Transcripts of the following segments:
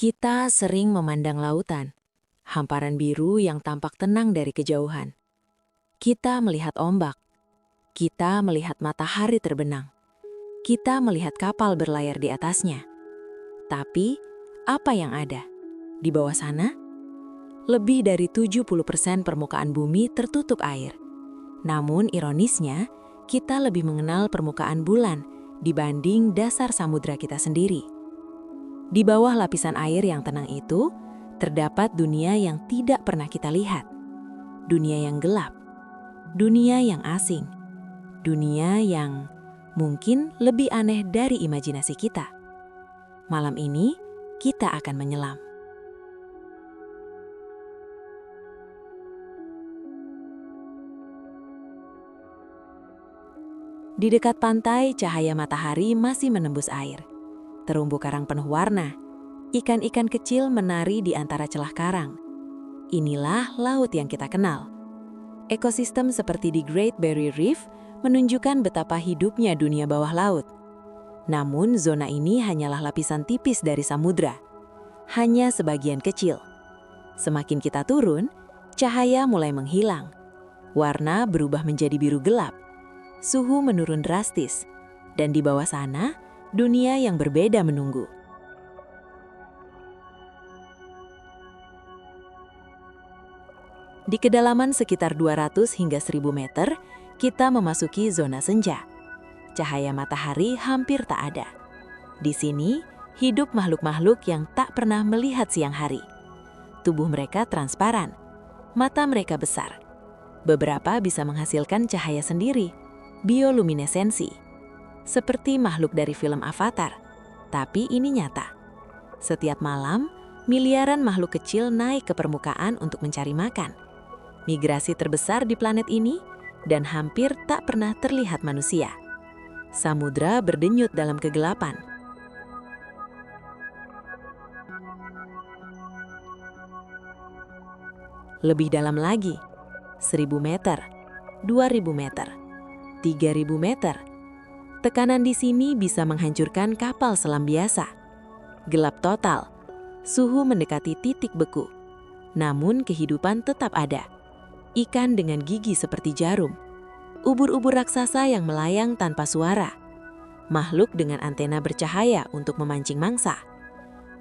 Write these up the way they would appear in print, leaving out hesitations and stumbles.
Kita sering memandang lautan, hamparan biru yang tampak tenang dari kejauhan. Kita melihat ombak, kita melihat matahari terbenam, kita melihat kapal berlayar di atasnya. Tapi, apa yang ada? Di bawah sana, lebih dari 70% permukaan bumi tertutup air. Namun ironisnya, kita lebih mengenal permukaan bulan dibanding dasar samudra kita sendiri. Di bawah lapisan air yang tenang itu, terdapat dunia yang tidak pernah kita lihat. Dunia yang gelap, dunia yang asing, dunia yang mungkin lebih aneh dari imajinasi kita. Malam ini, kita akan menyelam. Di dekat pantai, cahaya matahari masih menembus air. Terumbu karang penuh warna. Ikan-ikan kecil menari di antara celah karang. Inilah laut yang kita kenal. Ekosistem seperti di Great Barrier Reef menunjukkan betapa hidupnya dunia bawah laut. Namun, zona ini hanyalah lapisan tipis dari samudra. Hanya sebagian kecil. Semakin kita turun, cahaya mulai menghilang. Warna berubah menjadi biru gelap. Suhu menurun drastis. Dan di bawah sana, dunia yang berbeda menunggu. Di kedalaman sekitar 200 hingga 1000 meter, kita memasuki zona senja. Cahaya matahari hampir tak ada. Di sini, hidup makhluk-makhluk yang tak pernah melihat siang hari. Tubuh mereka transparan, mata mereka besar. Beberapa bisa menghasilkan cahaya sendiri, bioluminesensi. Seperti makhluk dari film Avatar, tapi ini nyata. Setiap malam, miliaran makhluk kecil naik ke permukaan untuk mencari makan. Migrasi terbesar di planet ini, dan hampir tak pernah terlihat manusia. Samudra berdenyut dalam kegelapan. Lebih dalam lagi, 1000 meter, 2000 meter, 3000 meter. Tekanan di sini bisa menghancurkan kapal selam biasa. Gelap total, suhu mendekati titik beku. Namun kehidupan tetap ada. Ikan dengan gigi seperti jarum. Ubur-ubur raksasa yang melayang tanpa suara. Makhluk dengan antena bercahaya untuk memancing mangsa.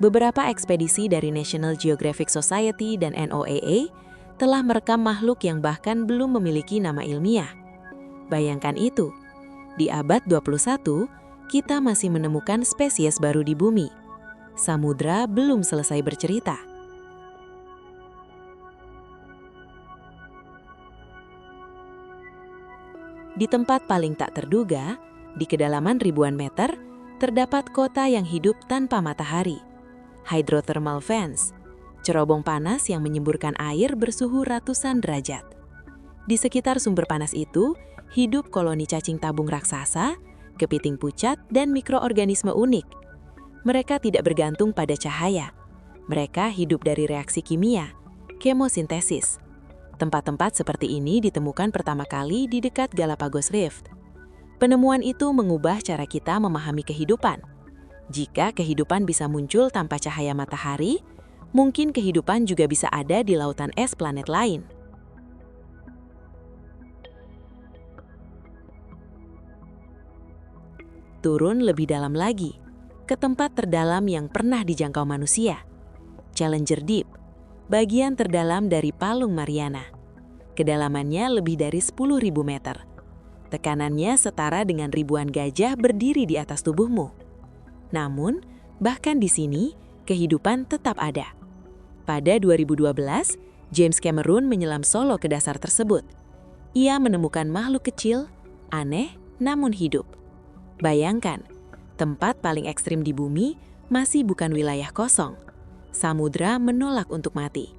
Beberapa ekspedisi dari National Geographic Society dan NOAA telah merekam makhluk yang bahkan belum memiliki nama ilmiah. Bayangkan itu. Di abad 21, kita masih menemukan spesies baru di bumi. Samudra belum selesai bercerita. Di tempat paling tak terduga, di kedalaman ribuan meter, terdapat kota yang hidup tanpa matahari. Hydrothermal vents, cerobong panas yang menyemburkan air bersuhu ratusan derajat. Di sekitar sumber panas itu, hidup koloni cacing tabung raksasa, kepiting pucat, dan mikroorganisme unik. Mereka tidak bergantung pada cahaya. Mereka hidup dari reaksi kimia, kemosintesis. Tempat-tempat seperti ini ditemukan pertama kali di dekat Galapagos Rift. Penemuan itu mengubah cara kita memahami kehidupan. Jika kehidupan bisa muncul tanpa cahaya matahari, mungkin kehidupan juga bisa ada di lautan es planet lain. Turun lebih dalam lagi, ke tempat terdalam yang pernah dijangkau manusia. Challenger Deep, bagian terdalam dari Palung Mariana. Kedalamannya lebih dari 10.000 meter. Tekanannya setara dengan ribuan gajah berdiri di atas tubuhmu. Namun, bahkan di sini, kehidupan tetap ada. Pada 2012, James Cameron menyelam solo ke dasar tersebut. Ia menemukan makhluk kecil, aneh, namun hidup. Bayangkan, tempat paling ekstrim di bumi masih bukan wilayah kosong. Samudra menolak untuk mati.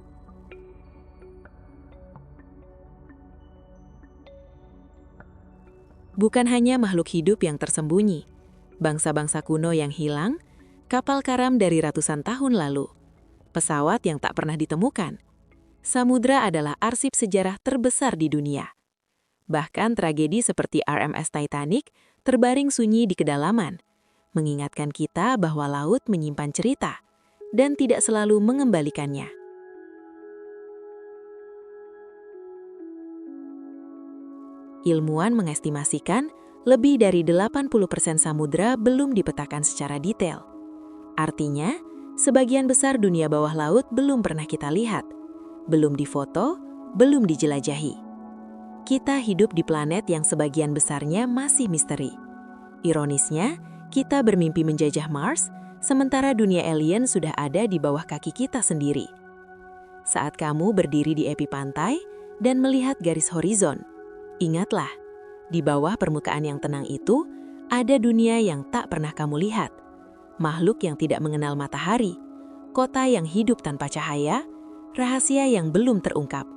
Bukan hanya makhluk hidup yang tersembunyi, bangsa-bangsa kuno yang hilang, kapal karam dari ratusan tahun lalu, pesawat yang tak pernah ditemukan. Samudra adalah arsip sejarah terbesar di dunia. Bahkan tragedi seperti RMS Titanic terbaring sunyi di kedalaman, mengingatkan kita bahwa laut menyimpan cerita, dan tidak selalu mengembalikannya. Ilmuwan mengestimasikan lebih dari 80% samudra belum dipetakan secara detail. Artinya, sebagian besar dunia bawah laut belum pernah kita lihat, belum difoto, belum dijelajahi. Kita hidup di planet yang sebagian besarnya masih misteri. Ironisnya, kita bermimpi menjajah Mars, sementara dunia alien sudah ada di bawah kaki kita sendiri. Saat kamu berdiri di epi pantai dan melihat garis horizon, ingatlah, di bawah permukaan yang tenang itu, ada dunia yang tak pernah kamu lihat. Makhluk yang tidak mengenal matahari, kota yang hidup tanpa cahaya, rahasia yang belum terungkap.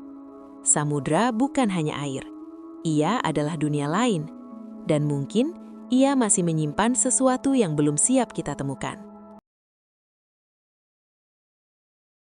Samudra bukan hanya air, ia adalah dunia lain, dan mungkin ia masih menyimpan sesuatu yang belum siap kita temukan.